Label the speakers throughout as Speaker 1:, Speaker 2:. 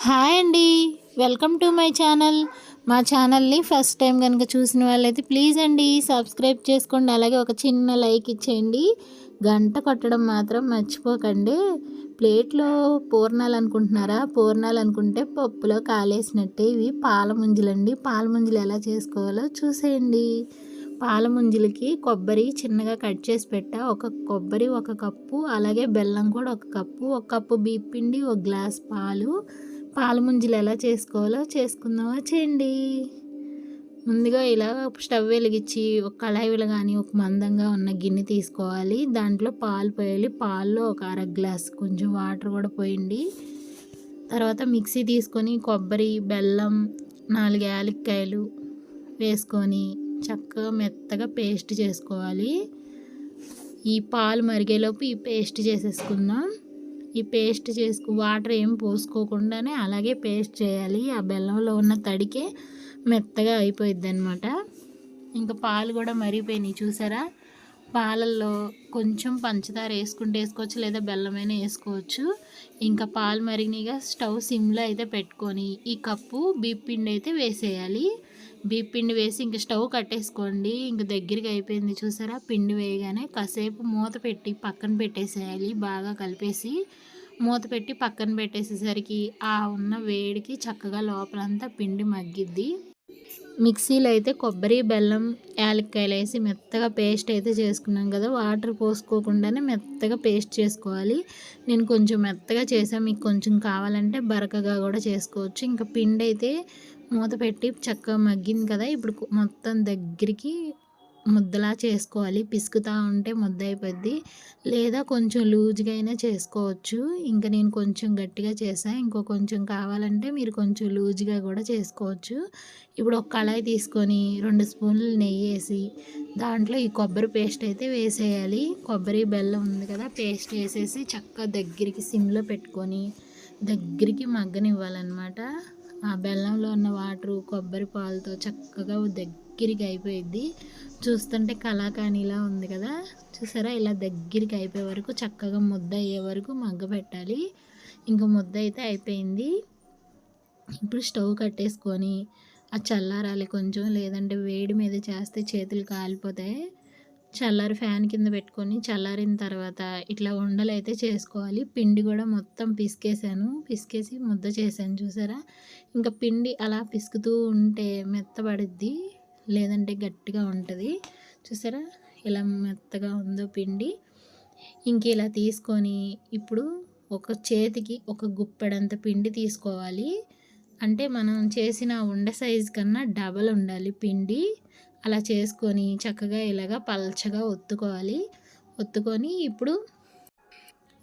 Speaker 1: Hi అండి. Welcome to my channel. మా ఛానల్ని ఫస్ట్ టైం కనుక చూసిన వాళ్ళైతే ప్లీజ్ అండి సబ్స్క్రైబ్ చేసుకోండి. అలాగే ఒక చిన్న లైక్ ఇచ్చేయండి. గంట కొట్టడం మాత్రం మర్చిపోకండి. ప్లేట్లో పూర్ణాలు అనుకుంటున్నారా? పూర్ణాలు అనుకుంటే పప్పులో కాలేసినట్టే. ఇవి పాల ముంజలండి. పాల ముంజలు ఎలా చేసుకోవాలో చూసేయండి. పాల ముంజలకి కొబ్బరి చిన్నగా కట్ చేసి పెట్టా. ఒక కొబ్బరి ఒక కప్పు, అలాగే బెల్లం కూడా ఒక కప్పు, ఒక కప్పు బియ్యం పిండి, ఒక గ్లాస్ పాలు. పాల ముంజలు ఎలా చేసుకోవాలో చేసుకుందామా చేయండి. ముందుగా ఇలా స్టవ్ వెలిగించి ఒక కళాయిలో కానీ ఒక మందంగా ఉన్న గిన్నె తీసుకోవాలి. దాంట్లో పాలు పోయాలి. పాల్లో ఒక అర గ్లాస్ కొంచెం వాటర్ కూడా పోయండి. తర్వాత మిక్సీ తీసుకొని కొబ్బరి, బెల్లం, 4 యాలక్కాయలు వేసుకొని చక్కగా మెత్తగా పేస్ట్ చేసుకోవాలి. ఈ పాలు మరిగేలోపు ఈ పేస్ట్ చేసేసుకుందాం. ఈ పేస్ట్ వాటర్ ఏం పోసుకోకుండానే అలాగే పేస్ట్ చేయాలి. ఆ బెల్లంలో ఉన్న తడికే మెత్తగా అయిపోయిద్ది అనమాట. ఇంకా పాలు కూడా మరిగిపోయినాయి చూసారా. పాలల్లో కొంచెం పంచదార వేసుకోవచ్చు, లేదా బెల్లమైనా వేసుకోవచ్చు. ఇంకా పాలు మరిగినాయిగా స్టవ్ సిమ్లో అయితే పెట్టుకొని ఈ కప్పు బియ్యం పిండి అయితే వేసేయాలి. బియ్యం పిండి వేసి ఇంక స్టవ్ కట్టేసుకోండి. ఇంక దగ్గరికి అయిపోయింది చూసారా. పిండి వేయగానే కాసేపు మూత పెట్టి పక్కన పెట్టేసేయాలి. బాగా కలిపేసి మూత పెట్టి పక్కన పెట్టేసేసరికి ఆ ఉన్న వేడికి చక్కగా లోపలంతా పిండి మగ్గిద్ది. మిక్సీలో అయితే కొబ్బరి, బెల్లం, యాలక్కాయలు వేసి మెత్తగా పేస్ట్ అయితే చేసుకున్నాం కదా. వాటర్ పోసుకోకుండానే మెత్తగా పేస్ట్ చేసుకోవాలి. నేను కొంచెం మెత్తగా చేసాను. మీకు కొంచెం కావాలంటే బరకగా కూడా చేసుకోవచ్చు. ఇంకా పిండి అయితే మూత పెట్టి చక్కగా మగ్గింది కదా. ఇప్పుడు మొత్తం దగ్గరికి ముద్దలా చేసుకోవాలి. పిసుకుతూ ఉంటే ముద్ద అయిపోద్ది. లేదా కొంచెం లూజ్గా అయినా చేసుకోవచ్చు. ఇంకా నేను కొంచెం గట్టిగా చేసాను. ఇంకో కొంచెం కావాలంటే మీరు కొంచెం లూజ్గా కూడా చేసుకోవచ్చు. ఇప్పుడు ఒక కళాయి తీసుకొని 2 స్పూన్లు నెయ్యి వేసి దాంట్లో ఈ కొబ్బరి పేస్ట్ అయితే వేసేయాలి. కొబ్బరి, బెల్లం ఉంది కదా, పేస్ట్ వేసేసి చక్కగా దగ్గరికి సిమ్లో పెట్టుకొని దగ్గరికి మగ్గనివ్వాలన్నమాట. ఆ బెల్లంలో ఉన్న వాటరు కొబ్బరి పాలతో చక్కగా దగ్గరికి అయిపోయిద్ది. చూస్తుంటే కళాకానిలా ఉంది కదా. చూసారా, ఇలా దగ్గరికి అయిపోయే వరకు చక్కగా ముద్ద అయ్యే వరకు మగ్గ పెట్టాలి. ఇంకా ముద్ద అయితే అయిపోయింది. ఇప్పుడు స్టవ్ కట్టేసుకొని ఆ చల్లారాలి కొంచెం, లేదంటే వేడి మీద చేస్తే చేతులు కాలిపోతాయి. చల్లారి ఫ్యాన్ కింద పెట్టుకొని చల్లారిన తర్వాత ఇట్లా ఉండలు అయితే చేసుకోవాలి. పిండి కూడా మొత్తం పిసికేసి ముద్ద చేశాను చూసారా. ఇంకా పిండి అలా పిసుకుతూ ఉంటే మెత్తబడిద్ది, లేదంటే గట్టిగా ఉంటుంది. చూసారా ఇలా మెత్తగా ఉందో పిండి. ఇంక ఇలా తీసుకొని ఇప్పుడు ఒక చేతికి ఒక గుప్పెడంత పిండి తీసుకోవాలి. అంటే మనం చేసిన ఉండ సైజు కన్నా డబల్ ఉండాలి పిండి. అలా చేసుకొని చక్కగా ఇలాగా పల్చగా ఒత్తుకొని ఇప్పుడు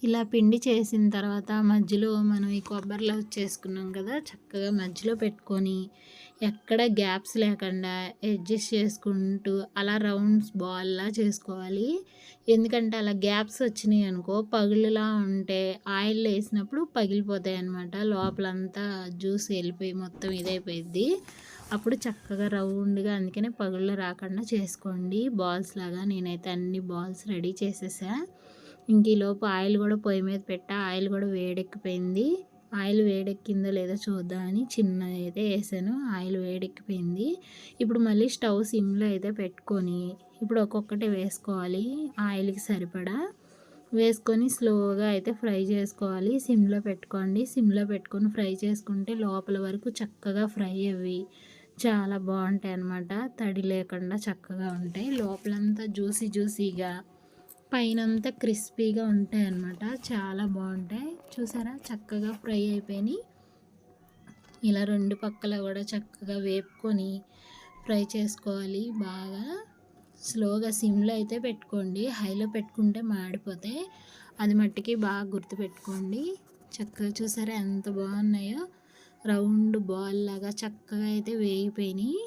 Speaker 1: ఇలా పిండి చేసిన తర్వాత మధ్యలో మనం ఈ కొబ్బరిలో చేసుకున్నాం కదా, చక్కగా మధ్యలో పెట్టుకొని ఎక్కడ గ్యాప్స్ లేకుండా అడ్జస్ట్ చేసుకుంటూ అలా రౌండ్స్ బాల్లా చేసుకోవాలి. ఎందుకంటే అలా గ్యాప్స్ వచ్చినాయి అనుకో పగులులా ఉంటే ఆయిల్ వేసినప్పుడు పగిలిపోతాయి అన్నమాట. లోపలంతా జ్యూస్ వెళ్ళిపోయి మొత్తం ఇదైపోయిద్ది. అప్పుడు చక్కగా రౌండ్గా, అందుకనే పగుళ్ళు రాకుండా చేసుకోండి బాల్స్ లాగా. నేనైతే అన్ని బాల్స్ రెడీ చేసేసా. ఇంక ఈలోపు ఆయిల్ కూడా పొయ్యి మీద పెట్టా. ఆయిల్ కూడా వేడెక్కిపోయింది. ఆయిల్ వేడెక్కిందో లేదో చూద్దామని చిన్నది అయితే వేసాను. ఆయిల్ వేడెక్కిపోయింది. ఇప్పుడు మళ్ళీ స్టవ్ సిమ్లో అయితే పెట్టుకొని ఇప్పుడు ఒక్కొక్కటి వేసుకోవాలి. ఆయిల్కి సరిపడా వేసుకొని స్లోగా అయితే ఫ్రై చేసుకోవాలి. సిమ్లో పెట్టుకోండి. సిమ్లో పెట్టుకొని ఫ్రై చేసుకుంటే లోపల వరకు చక్కగా ఫ్రై అవి చాలా బాగుంటాయి అన్నమాట. తడి లేకుండా చక్కగా ఉంటాయి. లోపలంతా జ్యూసీగా, పైనంతా క్రిస్పీగా ఉంటాయి అన్నమాట. చాలా బాగుంటాయి. చూసారా చక్కగా ఫ్రై అయిపోయినాయి. ఇలా 2 పక్కల కూడా చక్కగా వేపుకొని ఫ్రై చేసుకోవాలి. బాగా స్లోగా సిమ్లో అయితే పెట్టుకోండి. హైలో పెట్టుకుంటే మాడిపోతాయి. అది మట్టికి బాగా గుర్తుపెట్టుకోండి. చక్కగా చూసారా ఎంత బాగున్నాయో. రౌండ్ బాల్ లాగా చక్కగా అయితే వేగిపోయినాయి.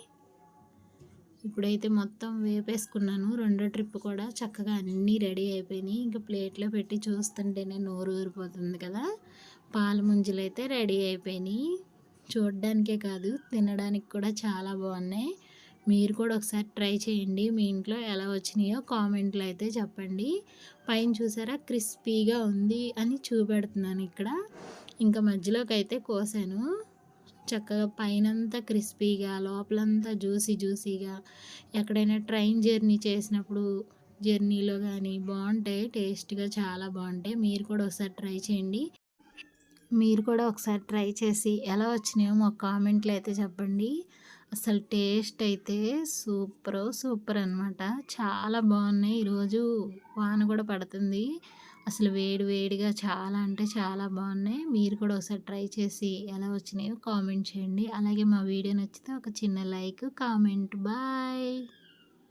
Speaker 1: ఇప్పుడైతే మొత్తం వేపేసుకున్నాను. రెండో ట్రిప్ కూడా చక్కగా అన్నీ రెడీ అయిపోయినాయి. ఇంకా ప్లేట్లో పెట్టి చూస్తుంటేనే నోరు ఊరిపోతుంది కదా. పాల ముంజలు అయితే రెడీ అయిపోయినాయి. చూడడానికే కాదు తినడానికి కూడా చాలా బాగున్నాయి. మీరు కూడా ఒకసారి ట్రై చేయండి. మీ ఇంట్లో ఎలా వచ్చినాయో కామెంట్లో అయితే చెప్పండి. పైన చూసారా క్రిస్పీగా ఉంది అని చూపెడుతున్నాను ఇక్కడ. ఇంకా మధ్యలోకి అయితే కోసాను. చక్కగా పైనంతా క్రిస్పీగా, లోపలంతా జ్యూసీగా, ఎక్కడైనా ట్రైన్ జర్నీ చేసినప్పుడు జర్నీలో కానీ బాగుంటాయి, టేస్ట్గా చాలా బాగుంటాయి. మీరు కూడా ఒకసారి ట్రై చేయండి. మీరు కూడా ఒకసారి ట్రై చేసి ఎలా వచ్చినాయో మాకు కామెంట్లో అయితే చెప్పండి. అసలు టేస్ట్ అయితే సూపర్ అనమాట. చాలా బాగున్నాయి. ఈరోజు వాన కూడా పడుతుంది. అసలు వేడి వేడిగా చాలా అంటే చాలా బాగున్నాయి. మీరు కూడా ఒకసారి ట్రై చేసి ఎలా వచ్చినాయో కామెంట్ చేయండి. అలాగే మా వీడియో నచ్చితే ఒక చిన్న లైక్, కామెంట్. బాయ్.